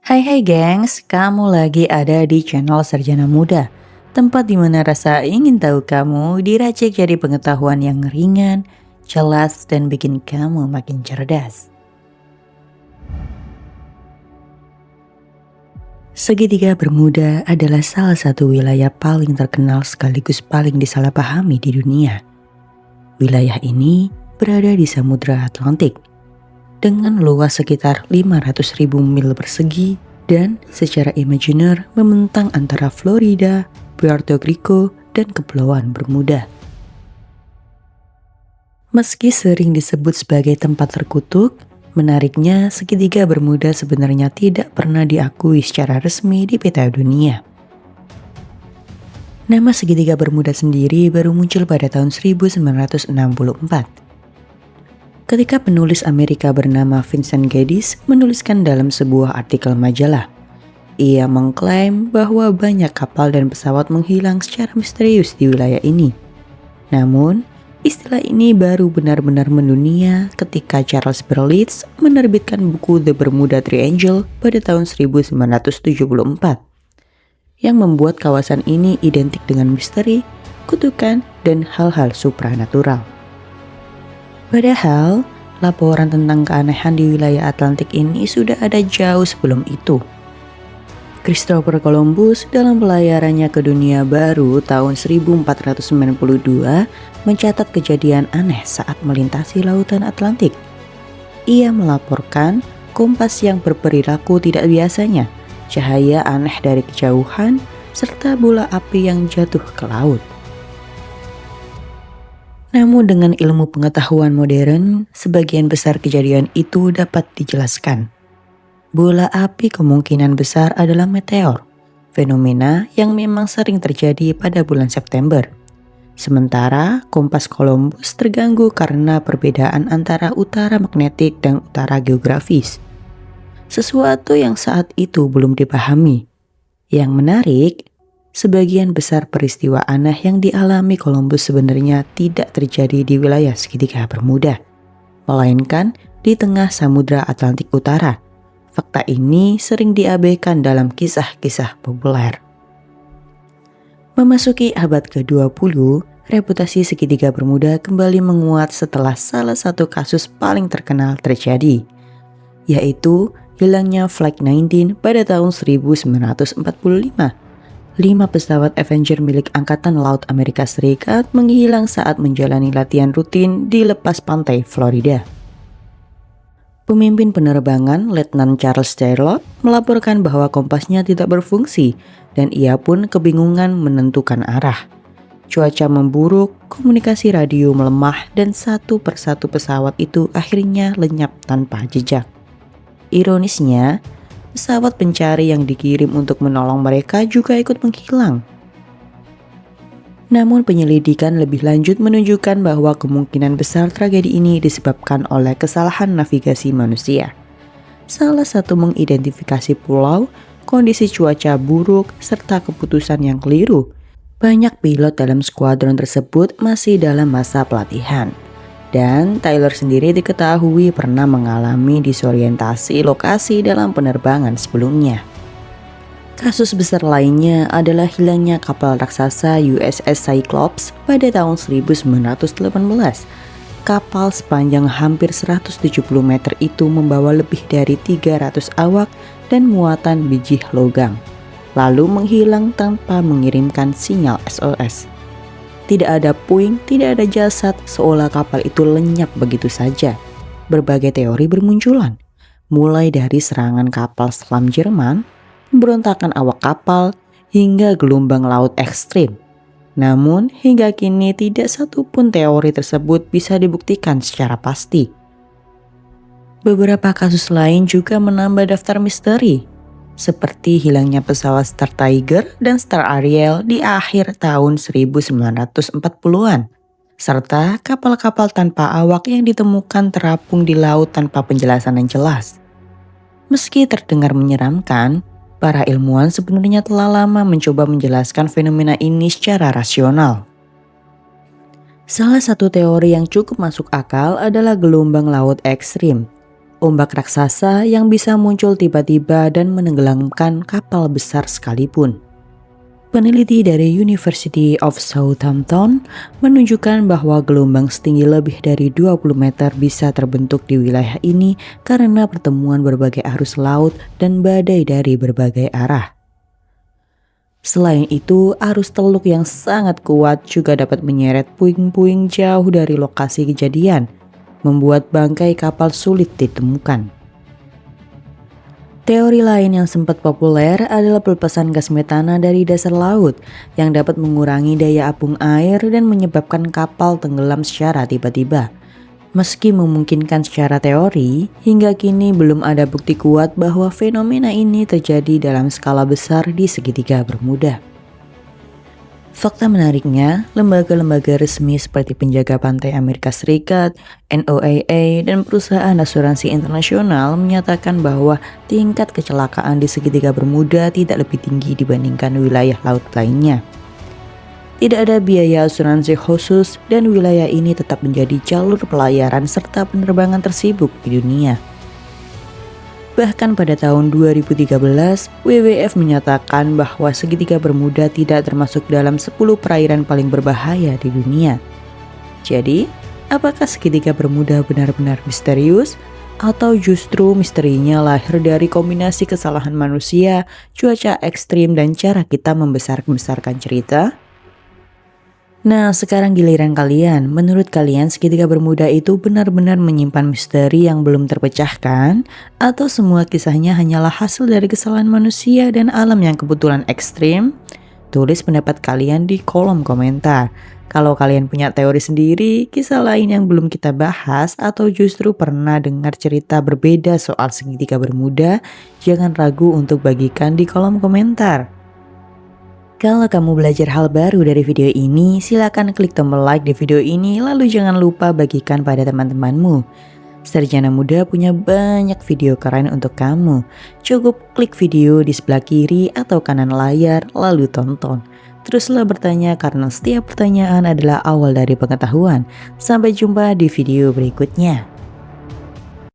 Hai hai gengs, kamu lagi ada di channel Sarjana Muda. Tempat di mana rasa ingin tahu kamu diracik jadi pengetahuan yang ringan, jelas, dan bikin kamu makin cerdas. Segitiga Bermuda adalah salah satu wilayah paling terkenal sekaligus paling disalahpahami di dunia. Wilayah ini berada di Samudra Atlantik dengan luas sekitar 500.000 mil persegi dan secara imajiner membentang antara Florida, Puerto Rico, dan Kepulauan Bermuda. Meski sering disebut sebagai tempat terkutuk, menariknya segitiga Bermuda sebenarnya tidak pernah diakui secara resmi di peta dunia. Nama segitiga Bermuda sendiri baru muncul pada tahun 1964. Ketika penulis Amerika bernama Vincent Gaddis menuliskan dalam sebuah artikel majalah, ia mengklaim bahwa banyak kapal dan pesawat menghilang secara misterius di wilayah ini. Namun, istilah ini baru benar-benar mendunia ketika Charles Berlitz menerbitkan buku The Bermuda Triangle pada tahun 1974, yang membuat kawasan ini identik dengan misteri, kutukan, dan hal-hal supranatural. Padahal, laporan tentang keanehan di wilayah Atlantik ini sudah ada jauh sebelum itu. Christopher Columbus dalam pelayarannya ke dunia baru tahun 1492 mencatat kejadian aneh saat melintasi lautan Atlantik. Ia melaporkan kompas yang berperilaku tidak biasanya, cahaya aneh dari kejauhan, serta bola api yang jatuh ke laut. Namun dengan ilmu pengetahuan modern, sebagian besar kejadian itu dapat dijelaskan. Bola api kemungkinan besar adalah meteor, fenomena yang memang sering terjadi pada bulan September. Sementara kompas Columbus terganggu karena perbedaan antara utara magnetik dan utara geografis. Sesuatu yang saat itu belum dipahami. Yang menarik, sebagian besar peristiwa aneh yang dialami Columbus sebenarnya tidak terjadi di wilayah segitiga Bermuda, melainkan di tengah Samudra Atlantik Utara. Fakta ini sering diabaikan dalam kisah-kisah populer. Memasuki abad ke-20, reputasi segitiga Bermuda kembali menguat setelah salah satu kasus paling terkenal terjadi, yaitu hilangnya Flight 19 pada tahun 1945. 5 pesawat Avenger milik Angkatan Laut Amerika Serikat menghilang saat menjalani latihan rutin di lepas pantai Florida. Pemimpin penerbangan, Letnan Charles Taylor, melaporkan bahwa kompasnya tidak berfungsi dan ia pun kebingungan menentukan arah. Cuaca memburuk, komunikasi radio melemah, dan satu persatu pesawat itu akhirnya lenyap tanpa jejak. Ironisnya, pesawat pencari yang dikirim untuk menolong mereka juga ikut menghilang. Namun penyelidikan lebih lanjut menunjukkan bahwa kemungkinan besar tragedi ini disebabkan oleh kesalahan navigasi manusia. Salah satu mengidentifikasi pulau, kondisi cuaca buruk, serta keputusan yang keliru. Banyak pilot dalam skuadron tersebut masih dalam masa pelatihan. Dan Taylor sendiri diketahui pernah mengalami disorientasi lokasi dalam penerbangan sebelumnya. Kasus besar lainnya adalah hilangnya kapal raksasa USS Cyclops pada tahun 1918. Kapal sepanjang hampir 170 meter itu membawa lebih dari 300 awak dan muatan biji logam, lalu menghilang tanpa mengirimkan sinyal SOS. Tidak ada puing, tidak ada jasad, seolah kapal itu lenyap begitu saja. Berbagai teori bermunculan, mulai dari serangan kapal selam Jerman, pemberontakan awak kapal, hingga gelombang laut ekstrim. Namun, hingga kini tidak satupun teori tersebut bisa dibuktikan secara pasti. Beberapa kasus lain juga menambah daftar misteri, seperti hilangnya pesawat Star Tiger dan Star Ariel di akhir tahun 1940-an, serta kapal-kapal tanpa awak yang ditemukan terapung di laut tanpa penjelasan yang jelas. Meski terdengar menyeramkan, para ilmuwan sebenarnya telah lama mencoba menjelaskan fenomena ini secara rasional. Salah satu teori yang cukup masuk akal adalah gelombang laut ekstrim. ombak raksasa yang bisa muncul tiba-tiba dan menenggelamkan kapal besar sekalipun. Peneliti dari University of Southampton menunjukkan bahwa gelombang setinggi lebih dari 20 meter bisa terbentuk di wilayah ini karena pertemuan berbagai arus laut dan badai dari berbagai arah. Selain itu, arus teluk yang sangat kuat juga dapat menyeret puing-puing jauh dari lokasi kejadian, membuat bangkai kapal sulit ditemukan. Teori lain yang sempat populer adalah pelepasan gas metana dari dasar laut yang dapat mengurangi daya apung air dan menyebabkan kapal tenggelam secara tiba-tiba. Meski memungkinkan secara teori, hingga kini belum ada bukti kuat bahwa fenomena ini terjadi dalam skala besar di segitiga Bermuda. Fakta menariknya, lembaga-lembaga resmi seperti Penjaga Pantai Amerika Serikat, NOAA, dan perusahaan asuransi internasional menyatakan bahwa tingkat kecelakaan di segitiga Bermuda tidak lebih tinggi dibandingkan wilayah laut lainnya. Tidak ada biaya asuransi khusus dan wilayah ini tetap menjadi jalur pelayaran serta penerbangan tersibuk di dunia. Bahkan pada tahun 2013, WWF menyatakan bahwa segitiga Bermuda tidak termasuk dalam 10 perairan paling berbahaya di dunia. Jadi, apakah segitiga Bermuda benar-benar misterius? Atau justru misterinya lahir dari kombinasi kesalahan manusia, cuaca ekstrim, dan cara kita membesar-besarkan cerita? Nah, sekarang giliran kalian. Menurut kalian segitiga Bermuda itu benar-benar menyimpan misteri yang belum terpecahkan? Atau semua kisahnya hanyalah hasil dari kesalahan manusia dan alam yang kebetulan ekstrim? Tulis pendapat kalian di kolom komentar. Kalau kalian punya teori sendiri, kisah lain yang belum kita bahas, atau justru pernah dengar cerita berbeda soal segitiga Bermuda, jangan ragu untuk bagikan di kolom komentar. Kalau kamu belajar hal baru dari video ini, silakan klik tombol like di video ini, lalu jangan lupa bagikan pada teman-temanmu. Sarjana Muda punya banyak video keren untuk kamu. Cukup klik video di sebelah kiri atau kanan layar, lalu tonton. Teruslah bertanya karena setiap pertanyaan adalah awal dari pengetahuan. Sampai jumpa di video berikutnya.